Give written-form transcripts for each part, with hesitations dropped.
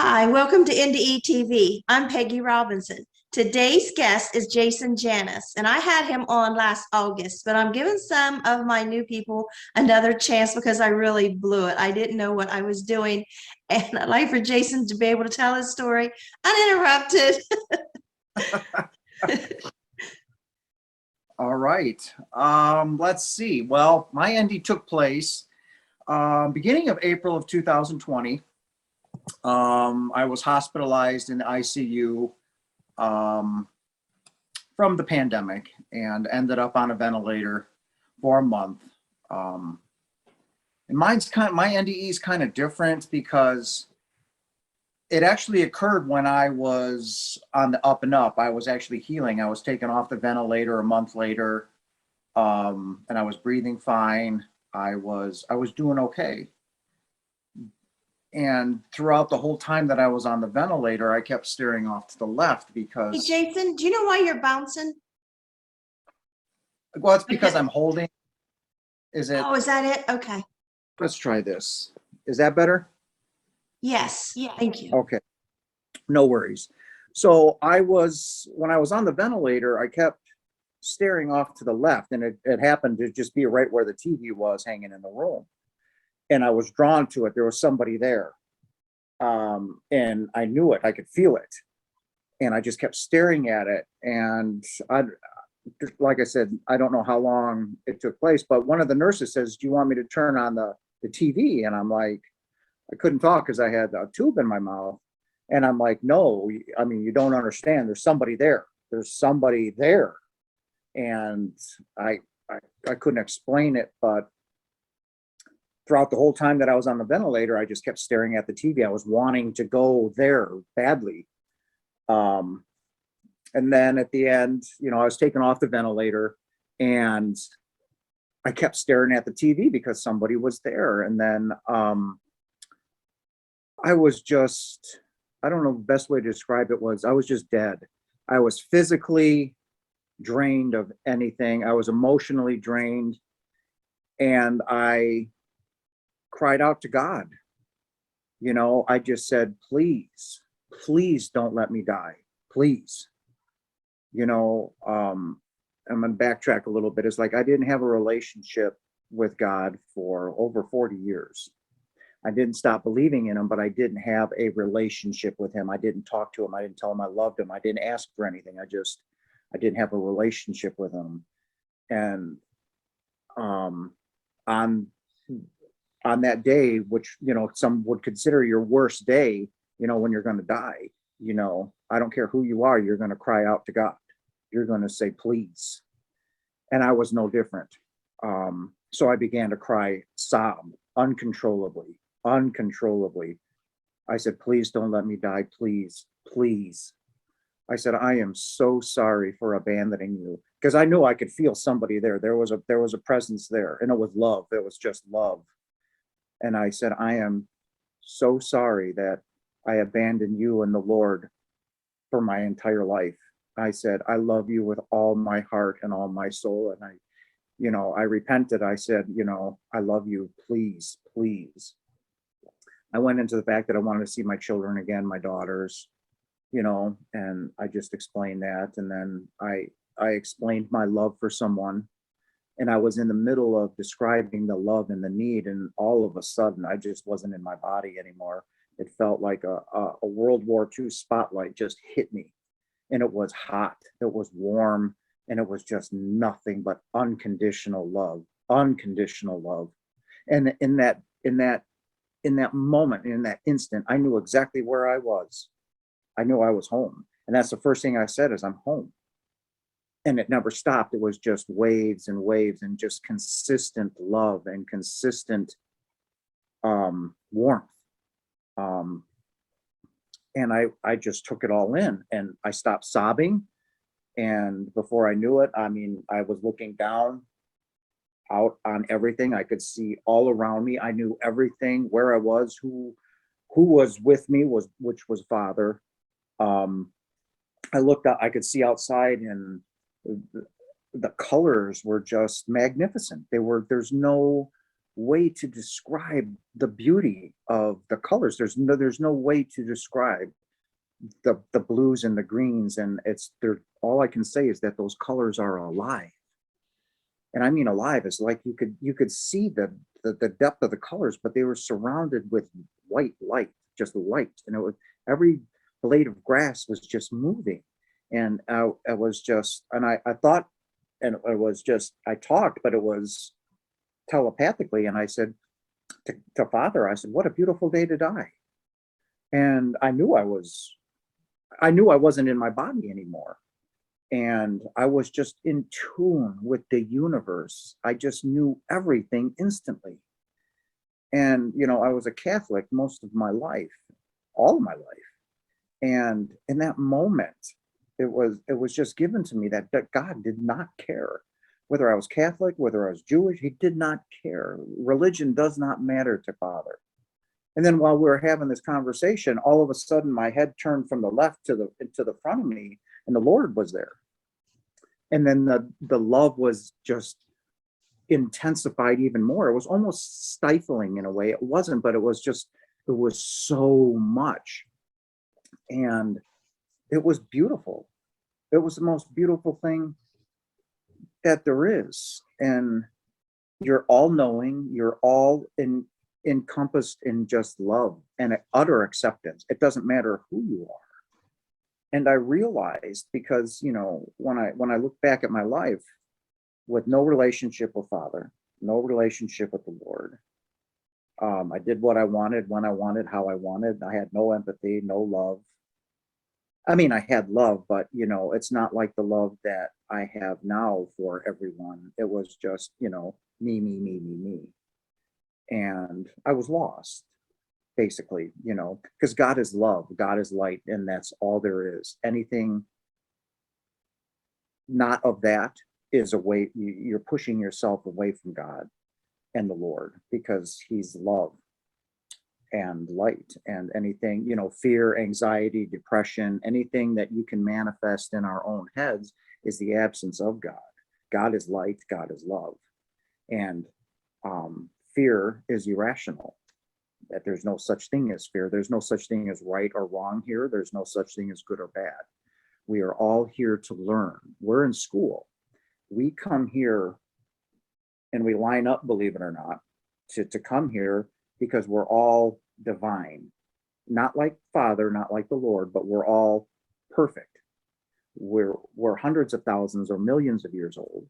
Hi, welcome to NDE TV. I'm Peggy Robinson. Today's guest is Jason Janis, and I had him on last August, but I'm giving some of my new people another chance because I really blew it. I didn't know what I was doing, and I'd like for Jason to be able to tell his story uninterrupted. All right. Let's see. Well, my ND took place beginning of April of 2020. I was hospitalized in the ICU from the pandemic and ended up on a ventilator for a month. And my NDE is kind of different because it actually occurred when I was on the up and up. I was actually healing. I was taken off the ventilator a month later, and I was breathing fine. I was doing okay. And throughout the whole time that I was on the ventilator, I kept staring off to the left because... Hey, Jason, do you know why you're bouncing? Well, it's because I'm holding. Is it? Oh, is that it? Okay. Let's try this. Is that better? Yes. Yeah. Thank you. Okay. No worries. So when I was on the ventilator, I kept staring off to the left, and it happened to just be right where the TV was hanging in the room. And I was drawn to it. There was somebody there. And I knew it. I could feel it. And I just kept staring at it. And like I said, I don't know how long it took place, but one of the nurses says, "Do you want me to turn on the TV?" And I'm like, I couldn't talk because I had a tube in my mouth. And I'm like, "No, I mean, you don't understand. There's somebody there. There's somebody there." And I couldn't explain it, but throughout the whole time that I was on the ventilator, I just kept staring at the TV. I was wanting to go there badly. And then at the end, I was taken off the ventilator and I kept staring at the TV because somebody was there. And then I was just, I don't know the best way to describe it was, I was just dead. I was physically drained of anything. I was emotionally drained. And I cried out to God. I just said, please don't let me die. Please. I'm going to backtrack a little bit. It's like I didn't have a relationship with God for over 40 years. I didn't stop believing in him, but I didn't have a relationship with him. I didn't talk to him. I didn't tell him I loved him. I didn't ask for anything. I didn't have a relationship with him. And on that day, which, some would consider your worst day, when you're going to die, I don't care who you are, you're going to cry out to God. You're going to say, please. And I was no different. So I began to cry, sob uncontrollably. I said, please don't let me die. Please. I said, I am so sorry for abandoning you, because I knew I could feel somebody there. There was a presence there, and it was love. It was just love. And I said, I am so sorry that I abandoned you and the Lord for my entire life. I said, I love you with all my heart and all my soul. And I repented. I said, I love you. Please. I went into the fact that I wanted to see my children again, my daughters, and I just explained that. And then I explained my love for someone. And I was in the middle of describing the love and the need, and all of a sudden, I just wasn't in my body anymore. It felt like a World War II spotlight just hit me, and it was hot, it was warm, and it was just nothing but unconditional love. And in that moment, in that instant, I knew exactly where I was. I knew I was home, and that's the first thing I said is, I'm home. And it never stopped. It was just waves and waves and just consistent love and consistent warmth. And I just took it all in, and I stopped sobbing. And before I knew it, I was looking down out on everything. I could see all around me. I knew everything, where I was, who was with me, which was Father. I looked out, I could see outside, and the colors were just magnificent. There's no way to describe the beauty of the colors. There's no way to describe the blues and the greens, and all I can say is that those colors are alive. And I mean alive. It's like you could see the depth of the colors, but they were surrounded with white light, just light. And every blade of grass was just moving. And I was just, and I thought, and it was just, I talked, but it was telepathically. And I said to Father, I said, what a beautiful day to die. And I knew I wasn't in my body anymore. And I was just in tune with the universe. I just knew everything instantly. And, I was a Catholic most of my life, all of my life. And in that moment, it was just given to me that God did not care whether I was Catholic, whether I was Jewish. He did not care. Religion does not matter to Father. And then while we were having this conversation, all of a sudden my head turned from the left to the front of me, and the Lord was there. And then the love was just intensified even more. It was almost stifling in a way. It wasn't, but it was so much. And it was beautiful. It was the most beautiful thing that there is. And you're all knowing, you're all encompassed in just love and utter acceptance. It doesn't matter who you are. And I realized, because, when I look back at my life with no relationship with Father, no relationship with the Lord, I did what I wanted, when I wanted, how I wanted. I had no empathy, no love. I mean, I had love, but, it's not like the love that I have now for everyone. It was just, me. And I was lost, basically, because God is love, God is light, and that's all there is. Anything not of that is away. You're pushing yourself away from God and the Lord, because He's love and light. And anything, fear, anxiety, depression, anything that you can manifest in our own heads is the absence of God. God is light, God is love. And fear is irrational. That there's no such thing as fear. There's no such thing as right or wrong here. There's no such thing as good or bad. We are all here to learn. We're in school. We come here and we line up, believe it or not, to come here, because we're all divine. Not like Father, not like the Lord, but we're all perfect. We're hundreds of thousands or millions of years old.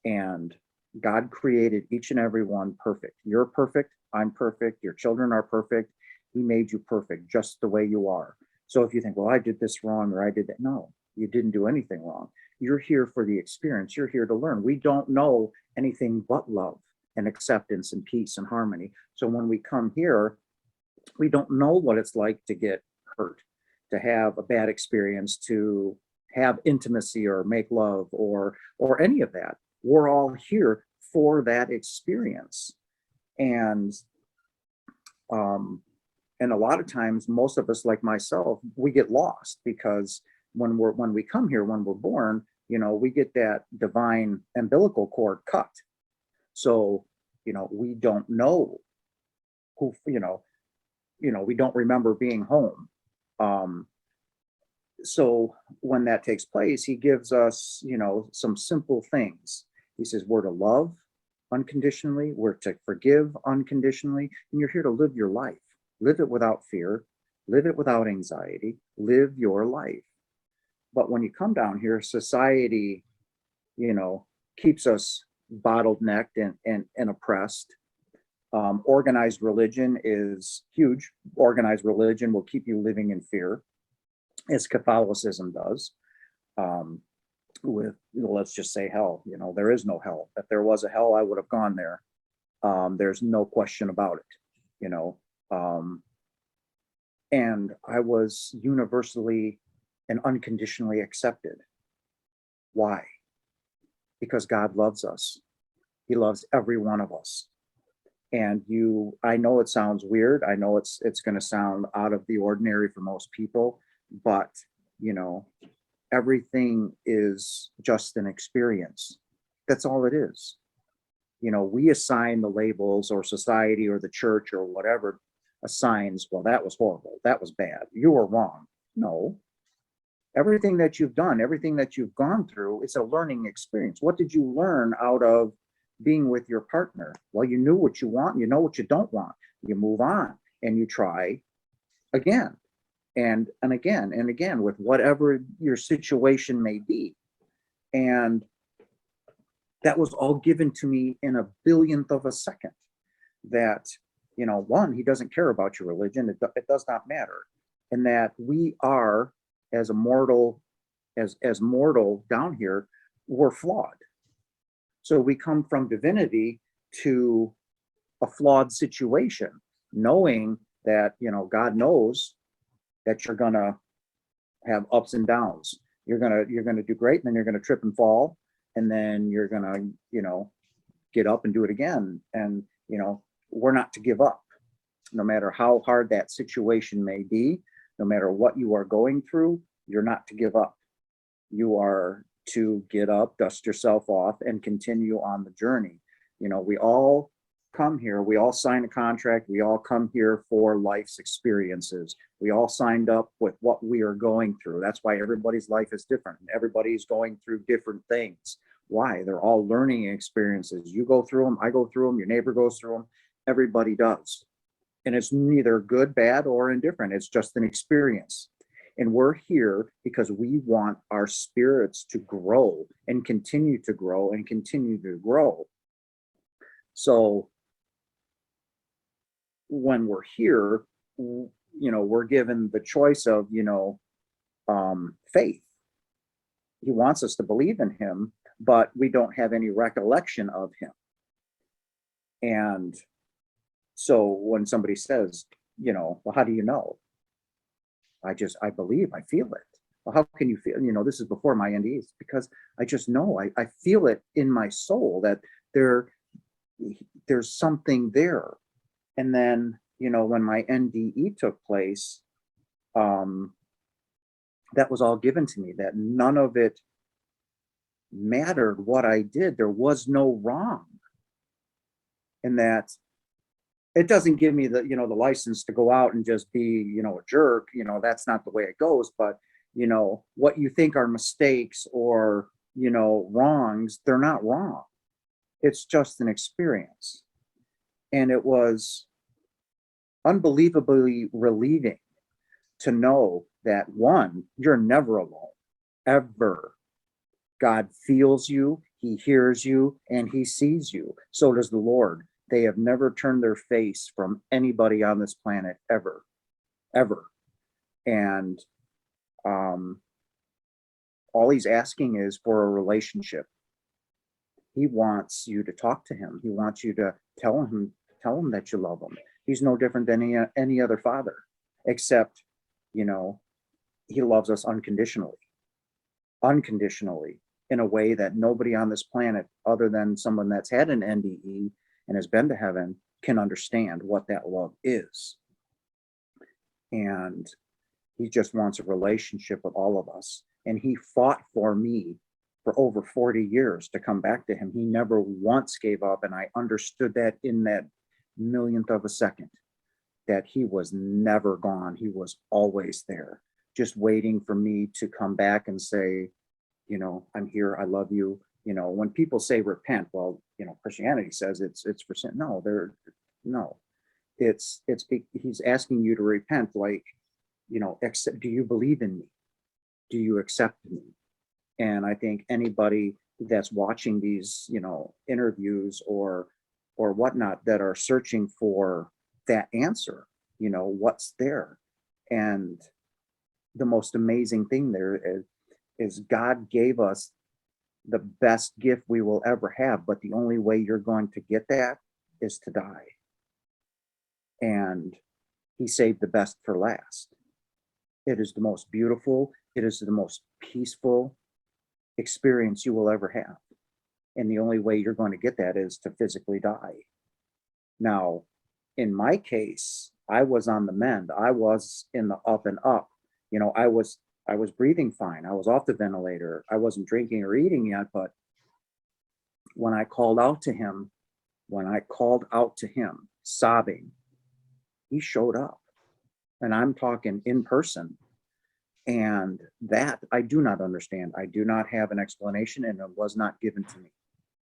And God created each and every one perfect. You're perfect. I'm perfect. Your children are perfect. He made you perfect just the way you are. So if you think, well, I did this wrong, or I did that. No, you didn't do anything wrong. You're here for the experience. You're here to learn. We don't know anything but love and acceptance and peace and harmony. So when we come here, we don't know what it's like to get hurt, to have a bad experience, to have intimacy or make love or any of that. We're all here for that experience. And a lot of times, most of us, like myself, we get lost, because when we come here, when we're born, we get that divine umbilical cord cut. So, we don't know who, we don't remember being home. So when that takes place, He gives us, some simple things. He says, we're to love unconditionally, we're to forgive unconditionally, and you're here to live your life. Live it without fear, live it without anxiety, live your life. But when you come down here, society, keeps us bottlenecked and oppressed. Organized religion is huge. Organized religion will keep you living in fear, as Catholicism does. With, let's just say hell. There is no hell. If there was a hell, I would have gone there. There's no question about it. And I was universally and unconditionally accepted. Why? Because God loves us. He loves every one of us. And I know it sounds weird. I know it's going to sound out of the ordinary for most people, but everything is just an experience. That's all it is. we assign the labels, or society or the church or whatever assigns, well, that was horrible, that was bad, you were wrong. No, everything that you've done, everything that you've gone through, it's a learning experience. What did you learn out of being with your partner? Well, you knew what you want, you know what you don't want. You move on and you try again and again and again with whatever your situation may be. And that was all given to me in a billionth of a second. That, one, he doesn't care about your religion. It does not matter. And that we are, as a mortal, as mortal down here, we're flawed. So we come from divinity to a flawed situation, knowing that, God knows that you're gonna have ups and downs. You're gonna do great, and then you're gonna trip and fall, and then you're gonna, get up and do it again. And, we're not to give up, no matter how hard that situation may be, no matter what you are going through, you're not to give up. You are to get up, dust yourself off, and continue on the journey. We all come here, we all sign a contract, we all come here for life's experiences. We all signed up with what we are going through. That's why everybody's life is different. Everybody's going through different things. Why? They're all learning experiences. You go through them, I go through them, your neighbor goes through them, everybody does. And it's neither good, bad, or indifferent. It's just an experience. And we're here because we want our spirits to grow and continue to grow and continue to grow. So when we're here, we're given the choice of, faith. He wants us to believe in him, but we don't have any recollection of him. And so when somebody says, well, how do you know? I believe, I feel it. Well, how can you feel? This is before my NDEs, because I just know, I feel it in my soul that there's something there. And then, when my NDE took place, that was all given to me, that none of it mattered what I did. There was no wrong. And that it doesn't give me the, the license to go out and just be, a jerk. That's not the way it goes. But, what you think are mistakes or, wrongs, they're not wrong. It's just an experience. And it was unbelievably relieving to know that, one, you're never alone, ever. God feels you, he hears you, and he sees you. So does the Lord. They have never turned their face from anybody on this planet, ever, ever. And all he's asking is for a relationship. He wants you to talk to him. He wants you to tell him that you love him. He's no different than any other father, except, he loves us unconditionally, in a way that nobody on this planet, other than someone that's had an NDE and has been to heaven, can understand what that love is. And he just wants a relationship with all of us. And he fought for me for over 40 years to come back to him. He never once gave up. And I understood that in that millionth of a second, that he was never gone. He was always there, just waiting for me to come back and say, I'm here, I love you. When people say repent, well, Christianity says it's for sin. No, he's asking you to repent, like, accept, do you believe in me? Do you accept me? And I think anybody that's watching these, interviews or whatnot, that are searching for that answer, what's there. And the most amazing thing there is God gave us the best gift we will ever have, but the only way you're going to get that is to die. And he saved the best for last. It is the most beautiful, it is the most peaceful experience you will ever have. And the only way you're going to get that is to physically die. Now, in my case, I was on the mend. I was in the up and up. I was breathing fine. I was off the ventilator. I wasn't drinking or eating yet, but when I called out to him, When I called out to him, sobbing, he showed up. And I'm talking in person. And that I do not understand. I do not have an explanation, and it was not given to me.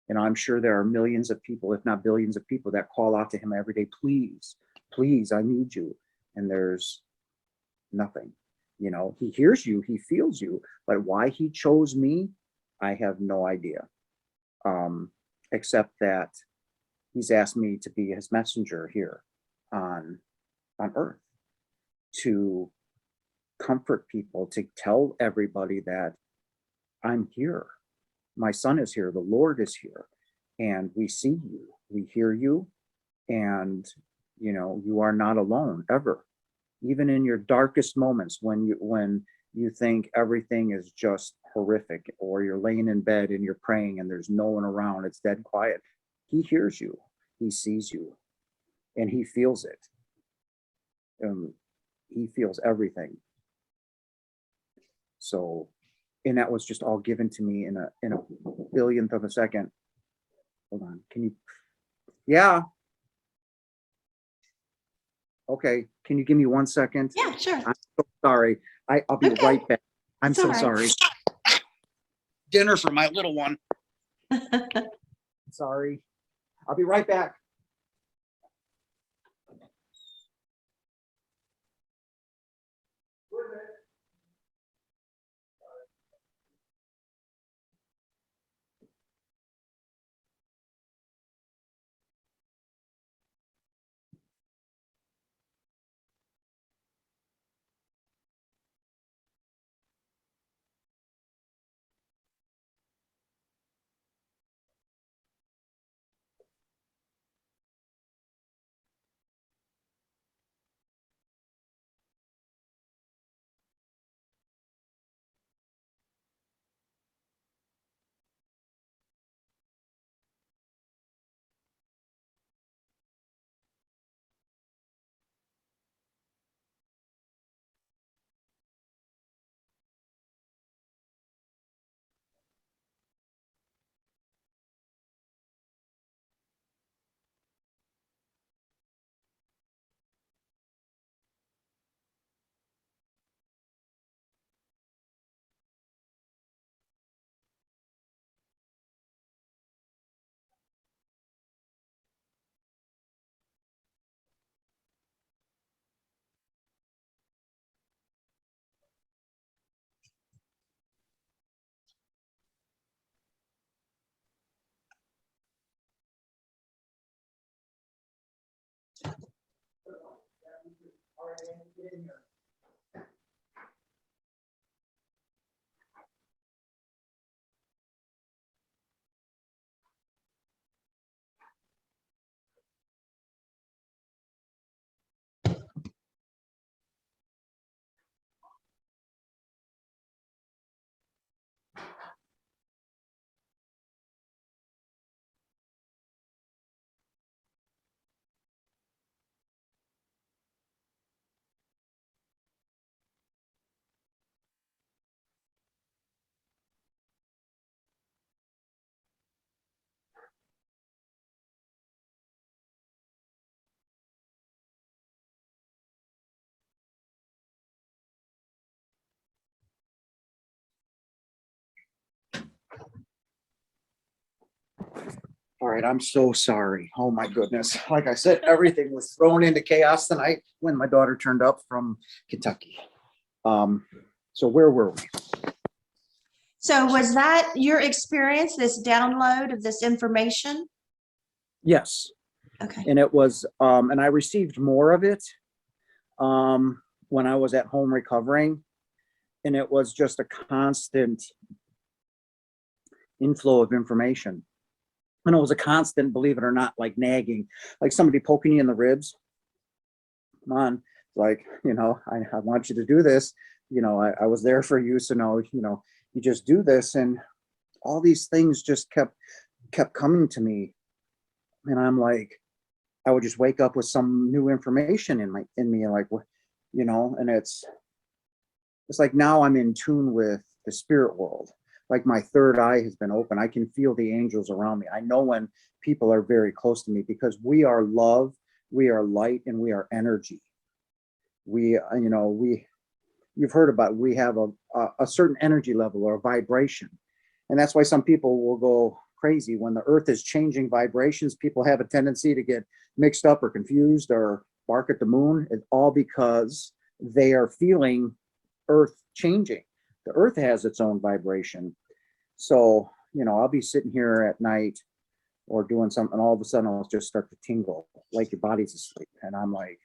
And I'm sure there are millions of people, if not billions of people, that call out to him every day, please, please, I need you. And there's nothing. You know, he hears you, he feels you, but why he chose me, I have no idea. Except that he's asked me to be his messenger here on earth, to comfort people, to tell everybody that I'm here. My son is here, the Lord is here, and we see you, we hear you, and you know, you are not alone ever. Even in your darkest moments, when you think everything is just horrific, or you're laying in bed and you're praying and there's no one around, it's dead quiet, he hears you, he sees you, and he feels it. He feels everything. So, and that was just all given to me in a billionth of a second. Hold on, can you? Yeah. Okay, can you give me 1 second? Yeah, sure. I'm so sorry. I'll be Okay. right back. I'm It's so all right. sorry. Dinner for my little one. Sorry. I'll be right back. All right, I'm so sorry. Oh my goodness. Like I said, everything was thrown into chaos tonight when my daughter turned up from Kentucky. So where were we? So was that your experience, this download of this information? Yes. Okay. And it was, and I received more of it when I was at home recovering. And it was just a constant inflow of information. And it was a constant, believe it or not, like nagging, like somebody poking you in the ribs. Come on, like, you know, I want you to do this. You know, I was there for you. So no, you know, you just do this. And all these things just kept coming to me. And I'm like, I would just wake up with some new information in me, like, you know, and it's like now I'm in tune with the spirit world. like my third eye has been open. I can feel the angels around me. I know when people are very close to me, because we are love, we are light, and we are energy. You've heard about, we have a certain energy level or a vibration. And that's why some people will go crazy when the earth is changing vibrations. People have a tendency to get mixed up or confused or bark at the moon. It's all because they are feeling earth changing. The earth has its own vibration. So, I'll be sitting here at night or doing something, and all of a sudden I'll just start to tingle like your body's asleep. And I'm like,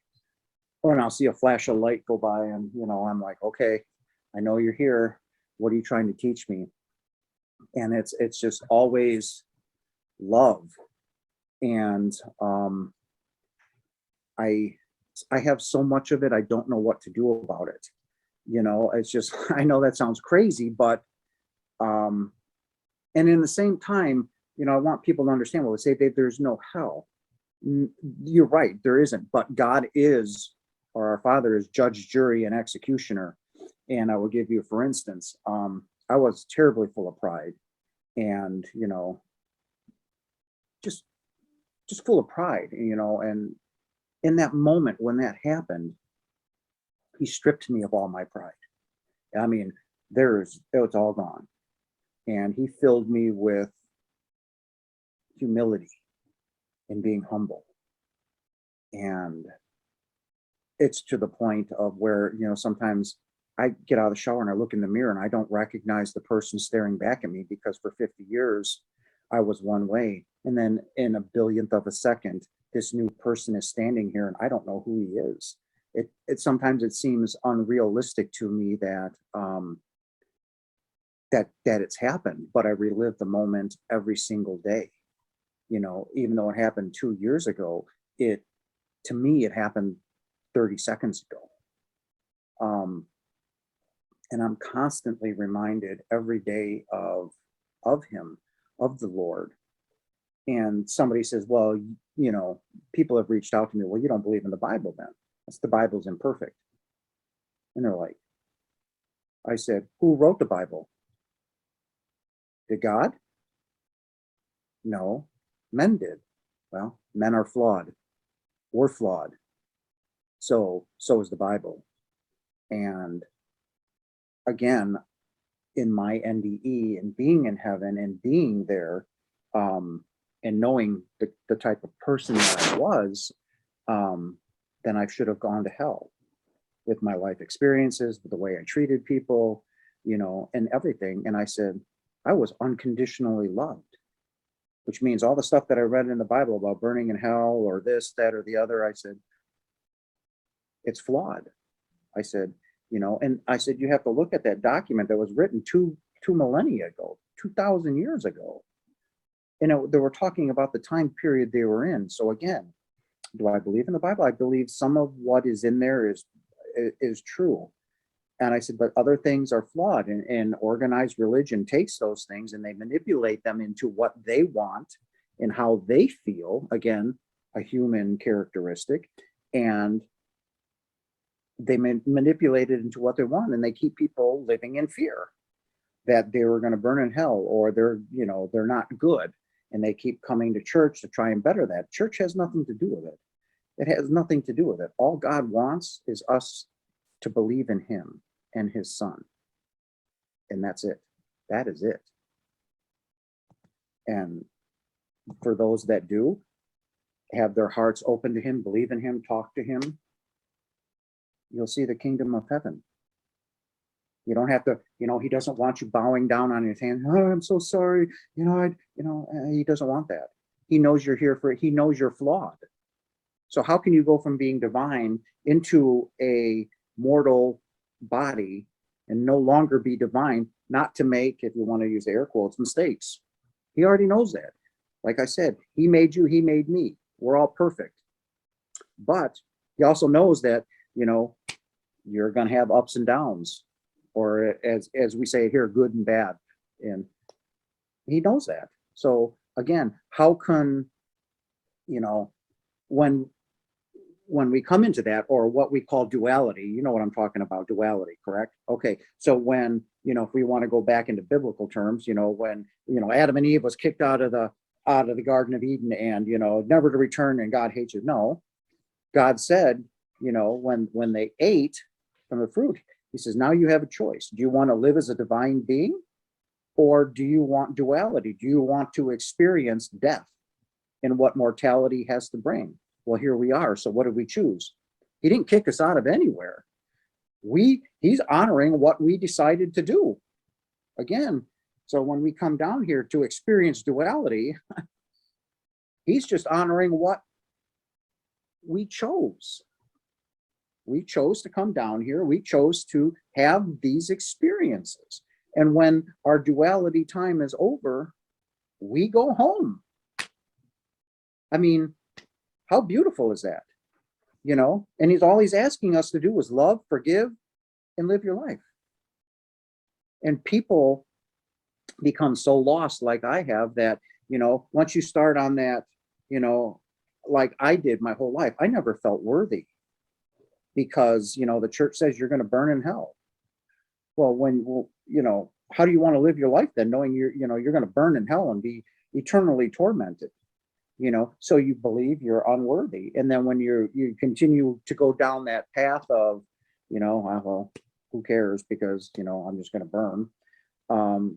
oh, and I'll see a flash of light go by, and I'm like, okay, I know you're here. What are you trying to teach me? And it's just always love. And I have so much of it, I don't know what to do about it. It's just, I know that sounds crazy, but and in the same time, I want people to understand, well, they say that there's no hell. You're right, there isn't, but God is, or our Father is judge, jury, and executioner. And I will give you, for instance, I was terribly full of pride, and just full of pride, and in that moment when that happened, he stripped me of all my pride. I mean, it's all gone. And he filled me with humility and being humble. And it's to the point of where, sometimes I get out of the shower and I look in the mirror and I don't recognize the person staring back at me, because for 50 years I was one way. And then in a billionth of a second, this new person is standing here and I don't know who he is. It sometimes it seems unrealistic to me that that it's happened, but I relive the moment every single day. Even though it happened 2 years ago, to me it happened 30 seconds ago. And I'm constantly reminded every day of him, of the Lord. And somebody says, well, people have reached out to me, well, you don't believe in the Bible then? That's, the Bible's imperfect. And they're like, I said, who wrote the Bible? Did God? No, men did. Well, men are flawed. We're flawed. So is the Bible. And again, in my NDE and being in heaven and being there, and knowing the type of person that I was, then I should have gone to hell with my life experiences, with the way I treated people, and everything. And I said, I was unconditionally loved, which means all the stuff that I read in the Bible about burning in hell or this, that, or the other, I said, it's flawed. I said, and I said, you have to look at that document that was written two millennia ago, 2,000 years ago. They were talking about the time period they were in. So again, do I believe in the Bible? I believe some of what is in there is true. And I said, but other things are flawed, and organized religion takes those things and they manipulate them into what they want and how they feel. Again, a human characteristic, and they manipulate it into what they want, and they keep people living in fear that they were going to burn in hell, or they're not good. And they keep coming to church to try and better that. Church has nothing to do with it. It has nothing to do with it. All God wants is us to believe in him and his son. And that's it. That is it. And for those that do have their hearts open to him, believe in him, talk to him, you'll see the kingdom of heaven. You don't have to, he doesn't want you bowing down on his hand. Oh, I'm so sorry. He doesn't want that. He knows you're here he knows you're flawed. So how can you go from being divine into a mortal body and no longer be divine, not to make, if you want to use air quotes, mistakes? He already knows that. Like I said, he made you, he made me. We're all perfect. But he also knows that, you're going to have ups and downs, or as we say here, good and bad. And he knows that. So again, how can, when when we come into that, or what we call duality, you know what I'm talking about, duality, correct? Okay, so when, if we want to go back into biblical terms, when, Adam and Eve was kicked out of the Garden of Eden, and, never to return, and God hates you. No, God said, when they ate from the fruit, he says, now you have a choice. Do you want to live as a divine being, or do you want duality? Do you want to experience death and what mortality has to bring? Well, here we are. So what did we choose? He didn't kick us out of anywhere. He's honoring what we decided to do. Again, so when we come down here to experience duality, he's just honoring what we chose. We chose to come down here. We chose to have these experiences. And when our duality time is over, we go home. I mean, how beautiful is that? And all he's asking us to do is love, forgive, and live your life. And people become so lost, like I have, that, once you start on that, like I did my whole life, I never felt worthy, because, the church says you're going to burn in hell. Well, how do you want to live your life then, knowing you're going to burn in hell and be eternally tormented? So you believe you're unworthy. And then when you continue to go down that path of, well, who cares, because, I'm just going to burn.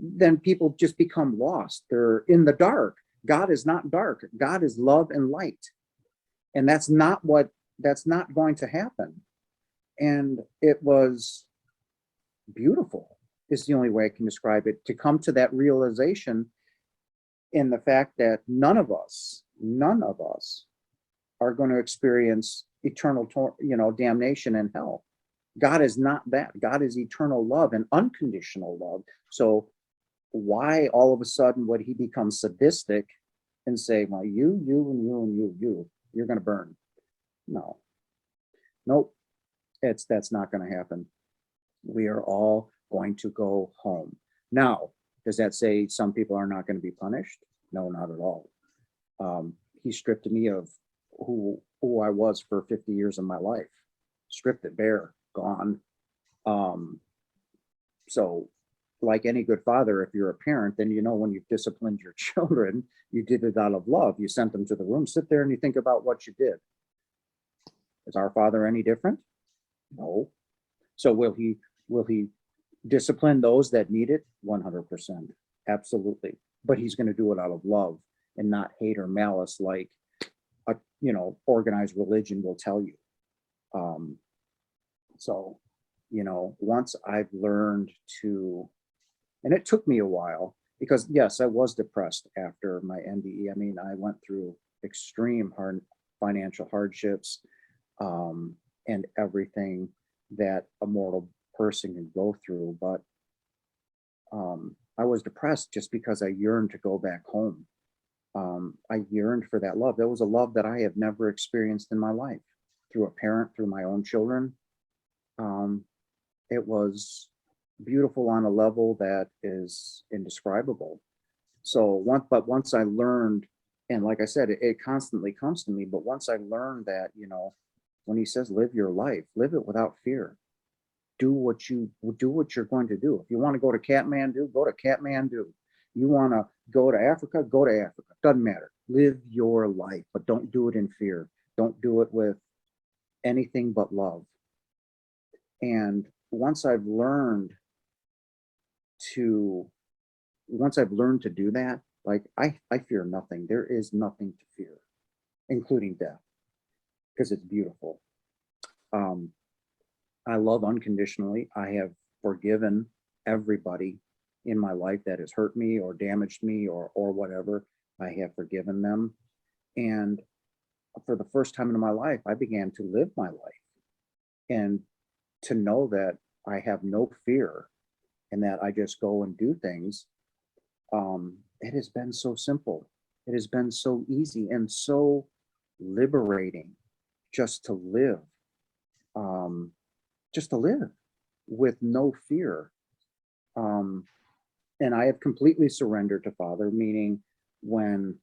Then people just become lost. They're in the dark. God is not dark. God is love and light. And that's not going to happen. And it was beautiful, is the only way I can describe it, to come to that realization, in the fact that none of us are going to experience eternal, damnation in hell. God is not that. God is eternal love and unconditional love. So why all of a sudden would he become sadistic and say, well, you, and you, and you're going to burn? No, nope. That's not going to happen. We are all going to go home. Now, does that say some people are not going to be punished? No, not at all. He stripped me of who I was for 50 years of my life. Stripped it bare, gone. So like any good father, if you're a parent, then when you've disciplined your children, you did it out of love. You sent them to the room, sit there and you think about what you did. Is our Father any different? No. So will he discipline those that need it? 100%. Absolutely. But he's going to do it out of love and not hate or malice, like a organized religion will tell you. So once I've learned to, and it took me a while, because yes, I was depressed after my NDE. I mean, I went through extreme financial hardships, and everything that a mortal person can go through. But I was depressed just because I yearned to go back home. I yearned for that love. That was a love that I have never experienced in my life, through a parent, through my own children. It was beautiful on a level that is indescribable. So once I learned, and like I said, it constantly comes to me, but once I learned that, when he says live your life, live it without fear. Do what you're going to do. If you want to go to Kathmandu, go to Kathmandu. You want to go to Africa, go to Africa. Doesn't matter. Live your life, but don't do it in fear. Don't do it with anything but love. And once I've learned to do that, like I fear nothing. There is nothing to fear, including death, because it's beautiful. I love unconditionally. I have forgiven everybody in my life that has hurt me or damaged me or whatever. I have forgiven them. And for the first time in my life, I began to live my life and to know that I have no fear and that I just go and do things. It has been so simple. It has been so easy and so liberating just to live. Just to live with no fear. And I have completely surrendered to Father, meaning when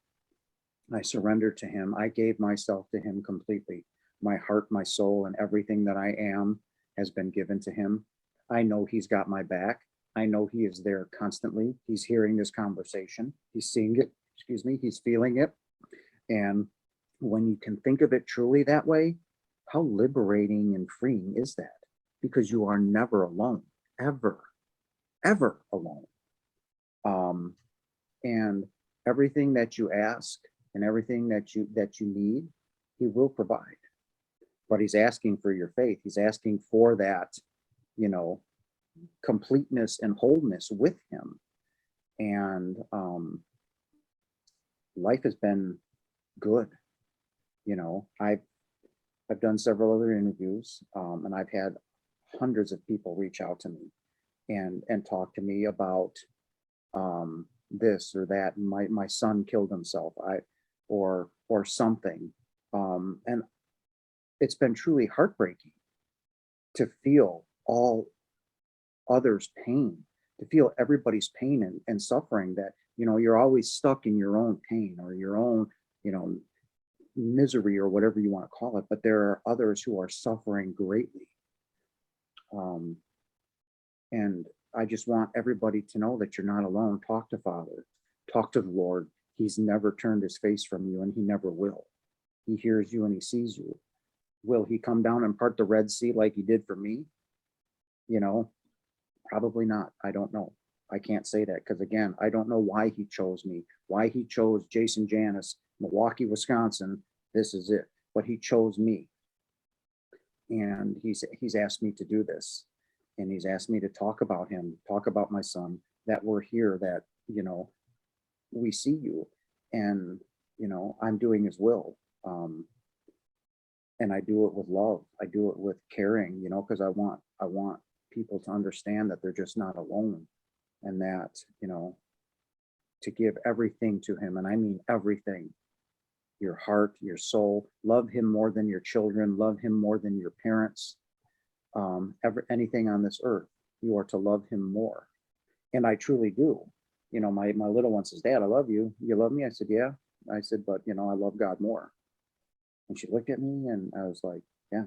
I surrendered to him, I gave myself to him completely. My heart, my soul, and everything that I am has been given to him. I know he's got my back. I know he is there constantly. He's hearing this conversation. He's seeing it. Excuse me. He's feeling it. And when you can think of it truly that way, how liberating and freeing is that? Because you are never alone, ever, ever alone. And everything that you ask and everything that you need, he will provide. But he's asking for your faith. He's asking for that, you know, completeness and wholeness with him. And life has been good. You know, I've done several other interviews, and I've had hundreds of people reach out to me and talk to me about this or that. My son killed himself, or something, and it's been truly heartbreaking to feel all others' pain, to feel everybody's pain and suffering, that, you know, you're always stuck in your own pain or your own, you know, misery or whatever you want to call it, but there are others who are suffering greatly. And I just want everybody to know that you're not alone. Talk to Father, talk to the Lord. He's never turned his face from you, and he never will. He hears you and he sees you. Will he come down and part the Red Sea like he did for me? You know, probably not. I don't know. I can't say that because, again, I don't know why he chose me, why he chose Jason Janis, Milwaukee, Wisconsin. This is it. But he chose me. And he's asked me to do this. And he's asked me to talk about him, talk about my son, that we're here, that, you know, we see you, and, you know, I'm doing his will. And I do it with love. I do it with caring, you know, because I want people to understand that they're just not alone, and that, you know, to give everything to him. And I mean everything. Your heart, your soul, love him more than your children, love him more than your parents, anything on this earth. You are to love him more. And I truly do. You know, my little one says, Dad, I love you. You love me? I said, yeah. I said, but, you know, I love God more. And she looked at me and I was like, yeah,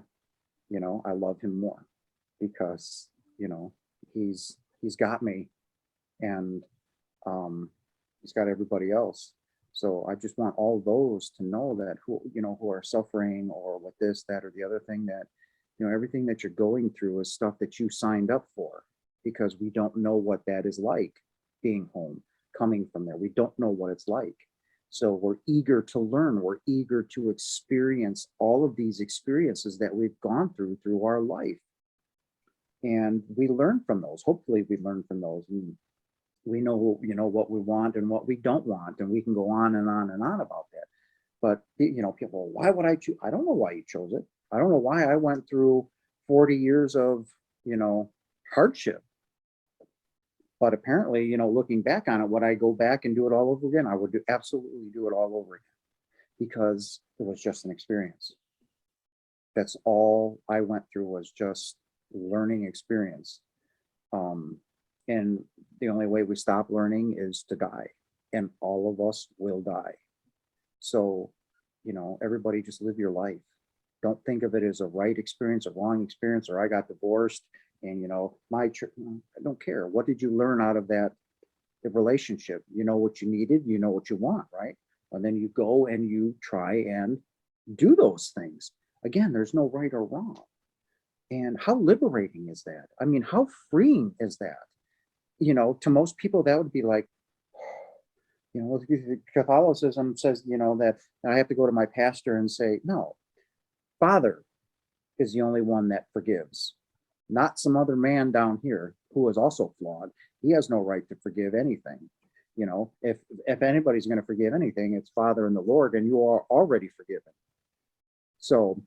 you know, I love him more because, you know, he's got me, and he's got everybody else. So I just want all those to know that, who, you know, who are suffering or with this, that, or the other thing, that, you know, everything that you're going through is stuff that you signed up for, because we don't know what that is like, being home, coming from there. We don't know what it's like. So we're eager to learn. We're eager to experience all of these experiences that we've gone through our life. And we learn from those. Hopefully we learn from those. And we know, you know, what we want and what we don't want. And we can go on and on and on about that. But, you know, people, why would I choose? I don't know why you chose it. I don't know why I went through 40 years of, you know, hardship. But apparently, you know, looking back on it, would I go back and do it all over again? I would absolutely do it all over again, because it was just an experience. That's all I went through, was just learning experience. And the only way we stop learning is to die, and all of us will die. So, you know, everybody just live your life. Don't think of it as a right experience, a wrong experience, or I got divorced and, you know, I don't care. What did you learn out of that relationship? You know what you needed, you know what you want, right? And then you go and you try and do those things. Again, there's no right or wrong. And how liberating is that? I mean, how freeing is that? You know, to most people, that would be like, you know, Catholicism says, you know, that I have to go to my pastor and say, no, Father is the only one that forgives, not some other man down here who is also flawed. He has no right to forgive anything. You know, if anybody's going to forgive anything, it's Father and the Lord, and you are already forgiven. So,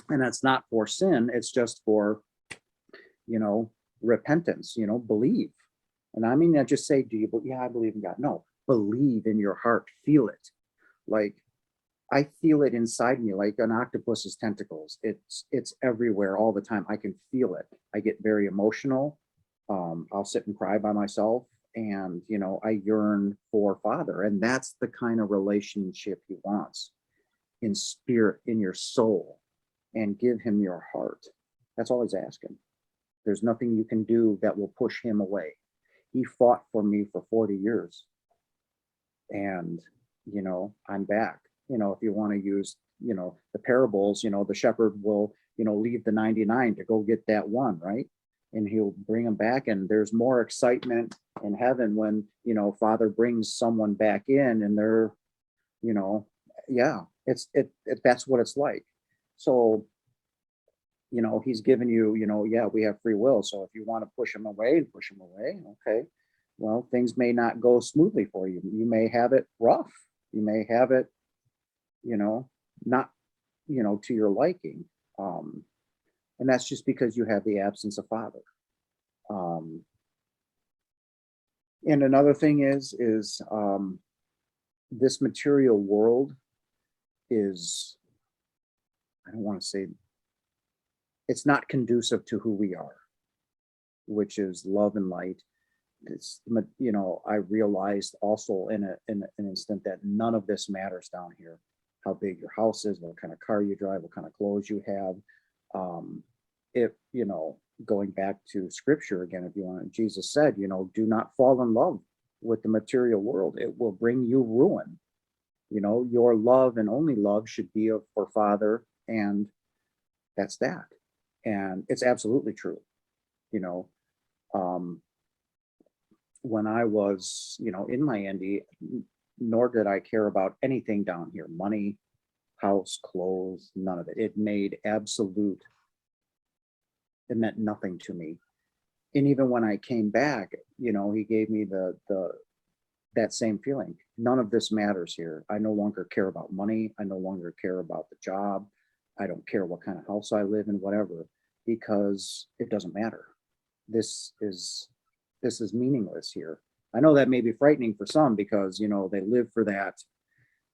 and that's not for sin. It's just for, you know, repentance, you know, believe. And I mean, I just say, do you believe? Yeah, I believe in God. No, believe in your heart, feel it. Like, I feel it inside me, like an octopus's tentacles. It's everywhere all the time. I can feel it. I get very emotional. I'll sit and cry by myself, and, you know, I yearn for Father. And that's the kind of relationship he wants, in spirit, in your soul. and give him your heart. That's all he's asking. There's nothing you can do that will push him away. He fought for me for 40 years. And, I'm back. If you want to use, the parables, the shepherd will, leave the 99 to go get that one, right? And he'll bring them back. And there's more excitement in heaven when, Father brings someone back in and they're, yeah, that's what it's like. So, he's given you, yeah, we have free will. So if you want to push him away, okay. Well, things may not go smoothly for you. You may have it rough. You may have it, not, to your liking. And that's just because you have the absence of Father. And another thing is this material world is, I don't want to say, it's not conducive to who we are, which is love and light. It's, I realized also in an instant that none of this matters down here. How big your house is, what kind of car you drive, what kind of clothes you have. If, going back to scripture again, if you want, Jesus said, do not fall in love with the material world. It will bring you ruin. Your love and only love should be for Father, and that's that. And it's absolutely true. When I was, in my NDE, nor did I care about anything down here, money, house, clothes, none of it. It meant nothing to me. And even when I came back, he gave me that same feeling. None of this matters here. I no longer care about money. I no longer care about the job. I don't care what kind of house I live in, whatever, because it doesn't matter. This is meaningless here. I know that may be frightening for some because, they live for that,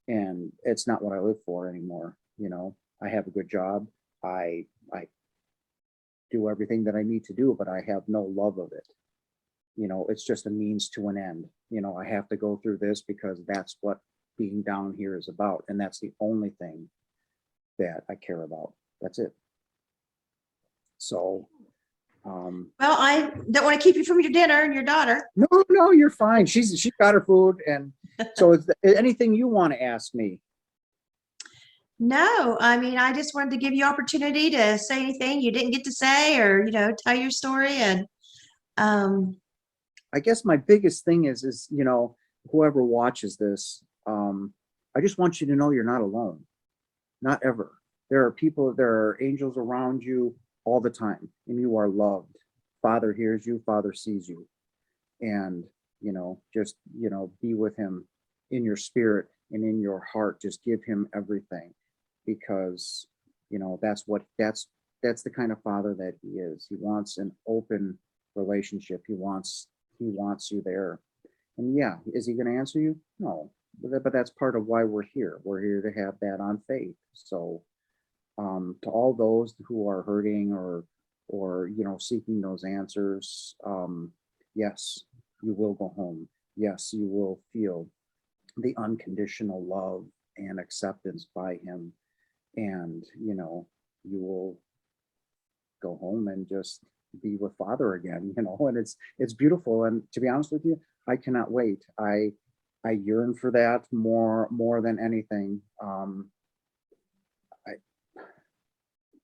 and it's not what I live for anymore. I have a good job. I do everything that I need to do, but I have no love of it. It's just a means to an end. I have to go through this because that's what being down here is about. And that's the only thing that I care about. That's it. So, Well, I don't want to keep you from your dinner and your daughter. No, you're fine. She's got her food. And so is there anything you want to ask me? No, I mean, I just wanted to give you opportunity to say anything you didn't get to say, or, tell your story. And I guess my biggest thing is, whoever watches this, I just want you to know you're not alone. Not ever. There are angels around you all the time, and you are loved. Father hears you, Father sees you. And, just, be with him in your spirit and in your heart. Just give him everything, because, that's the kind of Father that he is. He wants an open relationship. He wants you there. And yeah, is he going to answer you? No, but that's part of why we're here. We're here to have that on faith. So, to all those who are hurting or seeking those answers, yes, you will go home. Yes, you will feel the unconditional love and acceptance by him, and you will go home and just be with Father again. And it's beautiful. And to be honest with you, I cannot wait. I yearn for that more than anything.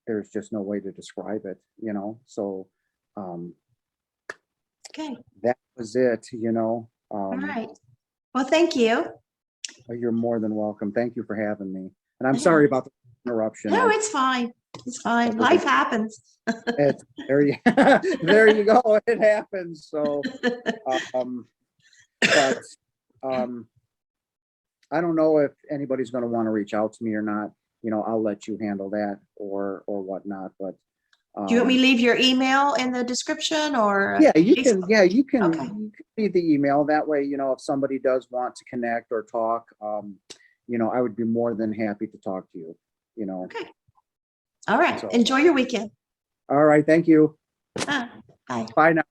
There's just no way to describe it, so okay. that was it. All right. Well, thank you. You're more than welcome. Thank you for having me. And I'm sorry about the interruption. No, it's fine. It's fine. Life happens. There you go. It happens. So, but I don't know if anybody's going to want to reach out to me or not. I'll let you handle that or whatnot. But do you want me to leave your email in the description, or? Yeah, you can. Yeah, you can. Okay. You can leave the email. That way, if somebody does want to connect or talk, I would be more than happy to talk to you. Okay. All right. So, enjoy your weekend. All right. Thank you. Bye. Bye now.